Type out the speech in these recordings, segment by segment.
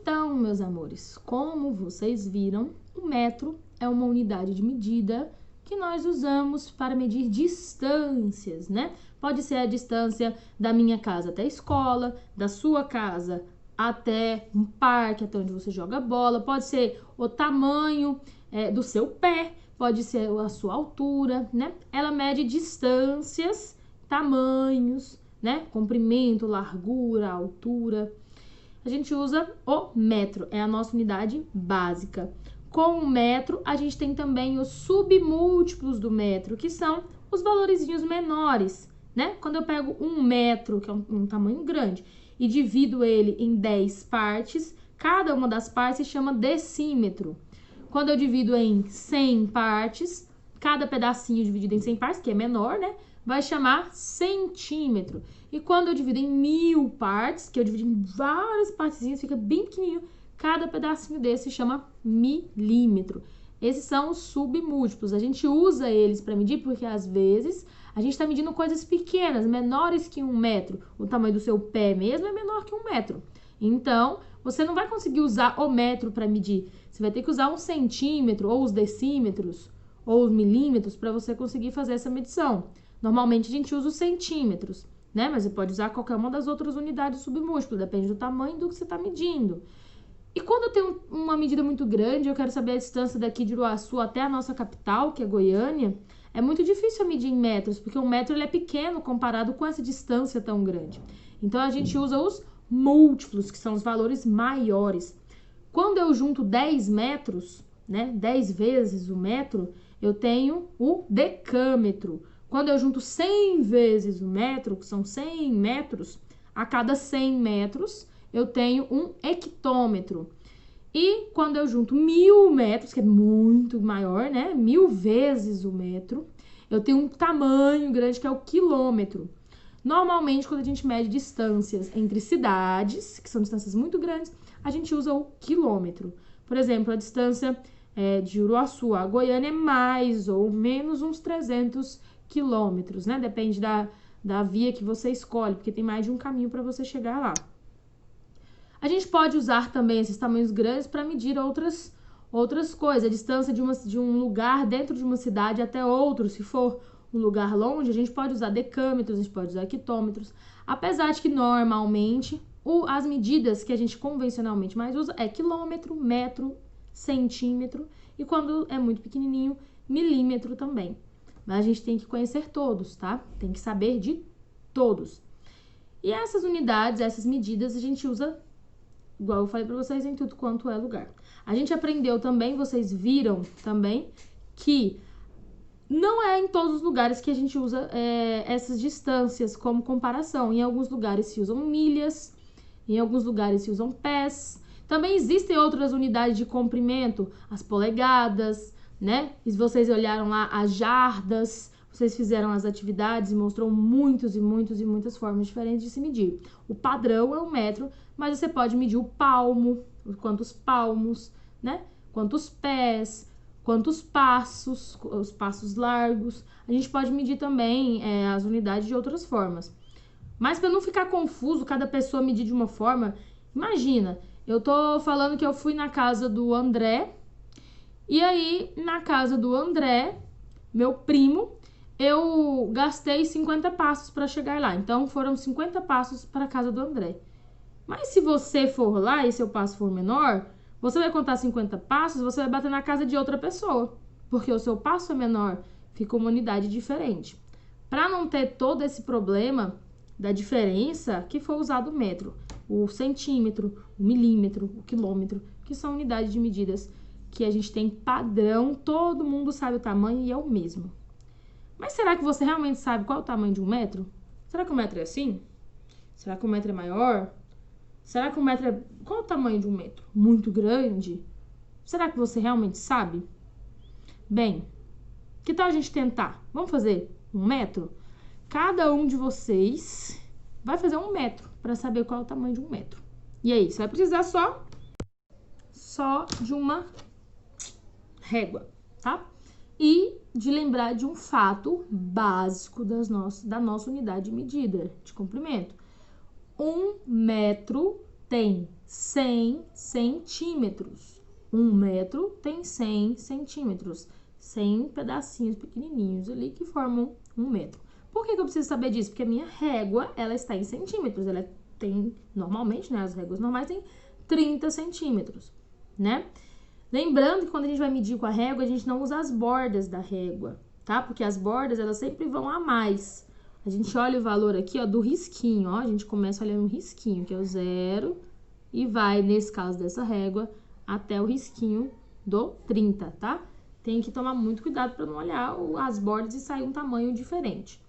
Então, meus amores, como vocês viram, o metro é uma unidade de medida que nós usamos para medir distâncias, né? Pode ser a distância da minha casa até a escola, da sua casa até um parque, até onde você joga bola, pode ser o tamanho do seu pé, pode ser a sua altura, né? Ela mede distâncias, tamanhos, né? Comprimento, largura, altura. A gente usa o metro, é a nossa unidade básica. Com o metro, a gente tem também os submúltiplos do metro, que são os valorezinhos menores, né? Quando eu pego 1 metro, que é um tamanho grande, e divido ele em 10 partes, cada uma das partes se chama decímetro. Quando eu divido em 100 partes, cada pedacinho dividido em 100 partes, que é menor, né? Vai chamar centímetro. E quando eu divido em 1000 partes, que eu divido em várias partezinhas, fica bem pequenininho, cada pedacinho desse se chama milímetro. Esses são os submúltiplos. A gente usa eles para medir porque, às vezes, a gente está medindo coisas pequenas, menores que 1 metro. O tamanho do seu pé mesmo é menor que 1 metro. Então, você não vai conseguir usar o metro para medir. Você vai ter que usar um centímetro, ou os decímetros, ou os milímetros, para você conseguir fazer essa medição. Normalmente, a gente usa os centímetros, né? Mas você pode usar qualquer uma das outras unidades submúltiplas, depende do tamanho do que você está medindo. E quando eu tenho uma medida muito grande, eu quero saber a distância daqui de Uruaçu até a nossa capital, que é Goiânia, é muito difícil medir em metros, porque o metro ele é pequeno comparado com essa distância tão grande. Então, a gente usa os múltiplos, que são os valores maiores. Quando eu junto 10 metros, né, 10 vezes o metro, eu tenho o decâmetro. Quando eu junto 100 vezes o metro, que são 100 metros, a cada 100 metros, eu tenho um hectômetro. E quando eu junto 1000 metros, que é muito maior, né? 1000 vezes o metro, eu tenho um tamanho grande, que é o quilômetro. Normalmente, quando a gente mede distâncias entre cidades, que são distâncias muito grandes, a gente usa o quilômetro. Por exemplo, a distância de Uruaçu a Goiânia é mais ou menos uns 300 quilômetros, né? Depende da via que você escolhe, porque tem mais de um caminho para você chegar lá. A gente pode usar também esses tamanhos grandes para medir outras coisas. A distância de um lugar dentro de uma cidade até outro. Se for um lugar longe, a gente pode usar decâmetros, a gente pode usar hectômetros. Apesar de que, normalmente, as medidas que a gente convencionalmente mais usa é quilômetro, metro, centímetro. E quando é muito pequenininho, milímetro também. Mas a gente tem que conhecer todos, tá? Tem que saber de todos. E essas unidades, essas medidas, a gente usa, igual eu falei pra vocês, em tudo quanto é lugar. A gente aprendeu também, vocês viram também, que não é em todos os lugares que a gente usa essas distâncias como comparação. Em alguns lugares se usam milhas, em alguns lugares se usam pés. Também existem outras unidades de comprimento, as polegadas, né? E se vocês olharam lá, as jardas, vocês fizeram as atividades e mostrou muitas formas diferentes de se medir. O padrão é o metro, mas você pode medir o palmo, quantos palmos, né? Quantos pés, quantos passos, os passos largos. A gente pode medir também as unidades de outras formas. Mas para não ficar confuso, cada pessoa medir de uma forma, imagina, eu tô falando que eu fui na casa do André, e aí na casa do André, meu primo, eu gastei 50 passos para chegar lá. Então foram 50 passos para a casa do André. Mas se você for lá e seu passo for menor, você vai contar 50 passos, você vai bater na casa de outra pessoa, porque o seu passo é menor, fica uma unidade diferente. Para não ter todo esse problema da diferença, que foi usado o metro, o centímetro, o milímetro, o quilômetro, que são unidades de medidas que a gente tem padrão, todo mundo sabe o tamanho e é o mesmo. Mas será que você realmente sabe qual é o tamanho de 1 metro? Será que o metro é assim? Será que o metro é maior? Será que o metro é... Qual é o tamanho de 1 metro? Muito grande? Será que você realmente sabe? Bem, que tal a gente tentar? Vamos fazer 1 metro? Cada um de vocês vai fazer 1 metro para saber qual é o tamanho de 1 metro. E aí, você vai precisar só de uma régua, tá? E de lembrar de um fato básico da nossa unidade de medida de comprimento. 1 metro tem 100 centímetros. 1 metro tem 100 centímetros. 100 pedacinhos pequenininhos ali que formam 1 metro. Por que eu preciso saber disso? Porque a minha régua, ela está em centímetros. Ela tem, normalmente, né, as réguas normais têm 30 centímetros, né? Lembrando que quando a gente vai medir com a régua, a gente não usa as bordas da régua, tá? Porque as bordas, elas sempre vão a mais. A gente olha o valor aqui, ó, do risquinho, ó. A gente começa olhando um risquinho, que é o 0, e vai, nesse caso dessa régua, até o risquinho do 30, tá? Tem que tomar muito cuidado para não olhar as bordas e sair um tamanho diferente.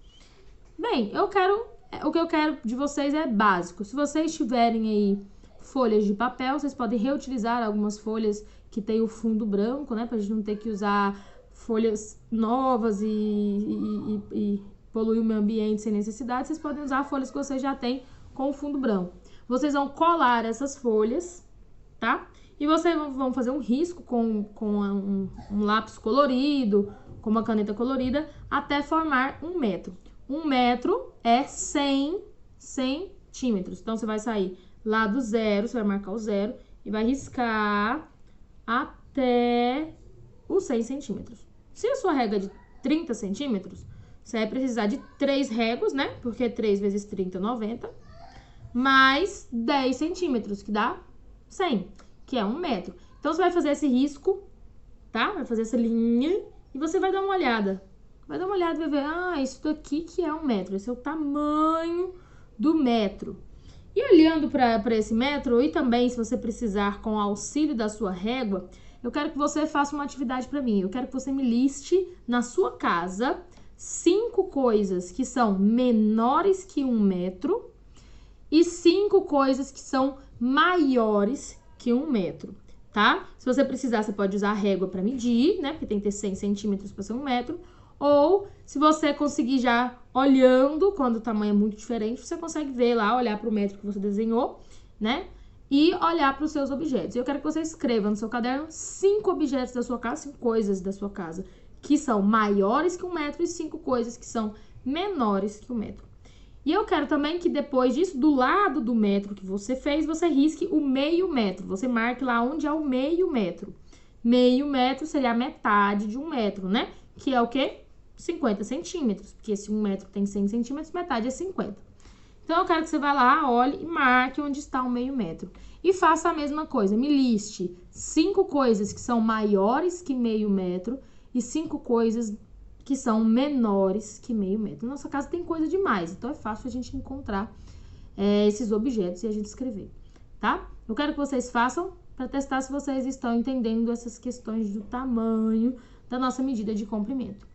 Bem, o que eu quero de vocês é básico. Se vocês tiverem aí folhas de papel, vocês podem reutilizar algumas folhas que tem o fundo branco, né? Pra gente não ter que usar folhas novas e poluir o meio ambiente sem necessidade. Vocês podem usar folhas que vocês já têm com o fundo branco. Vocês vão colar essas folhas, tá? E vocês vão fazer um risco com um lápis colorido, com uma caneta colorida, até formar 1 metro. 1 metro é 100 centímetros. Então, você vai sair lá do 0, você vai marcar o 0 e vai riscar até os 100 centímetros. Se a sua régua é de 30 centímetros, você vai precisar de 3 réguas, né? Porque 3 vezes 30 é 90, mais 10 centímetros, que dá 100, que é 1 metro. Então, você vai fazer esse risco, tá? Vai fazer essa linha e você vai dar uma olhada. Vai dar uma olhada e vai ver, isso daqui que é 1 metro. Esse é o tamanho do metro. E olhando para esse metro, e também se você precisar com o auxílio da sua régua, eu quero que você faça uma atividade para mim. Eu quero que você me liste na sua casa 5 coisas que são menores que 1 metro e 5 coisas que são maiores que 1 metro, tá? Se você precisar, você pode usar a régua para medir, né? Porque tem que ter 100 centímetros para ser 1 metro. Ou, se você conseguir já olhando, quando o tamanho é muito diferente, você consegue ver lá, olhar para o metro que você desenhou, né? E olhar para os seus objetos. Eu quero que você escreva no seu caderno 5 objetos da sua casa, 5 coisas da sua casa, que são maiores que 1 metro e 5 coisas que são menores que 1 metro. E eu quero também que depois disso, do lado do metro que você fez, você risque o meio metro. Você marque lá onde é o meio metro. Meio metro seria a metade de 1 metro, né? Que é o quê? 50 centímetros, porque se 1 metro tem 100 centímetros, metade é 50. Então, eu quero que você vá lá, olhe e marque onde está o meio metro. E faça a mesma coisa, me liste 5 coisas que são maiores que meio metro e 5 coisas que são menores que meio metro. Na nossa casa tem coisa demais, então é fácil a gente encontrar esses objetos e a gente escrever, tá? Eu quero que vocês façam para testar se vocês estão entendendo essas questões do tamanho da nossa medida de comprimento.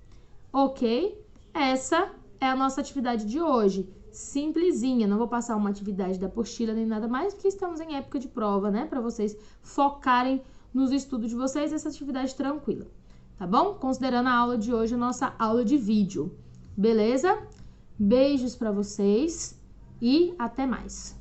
Ok? Essa é a nossa atividade de hoje. Simplesinha, não vou passar uma atividade da apostila nem nada mais, porque estamos em época de prova, né? Para vocês focarem nos estudos de vocês, essa atividade tranquila, tá bom? Considerando a aula de hoje, a nossa aula de vídeo, beleza? Beijos para vocês e até mais!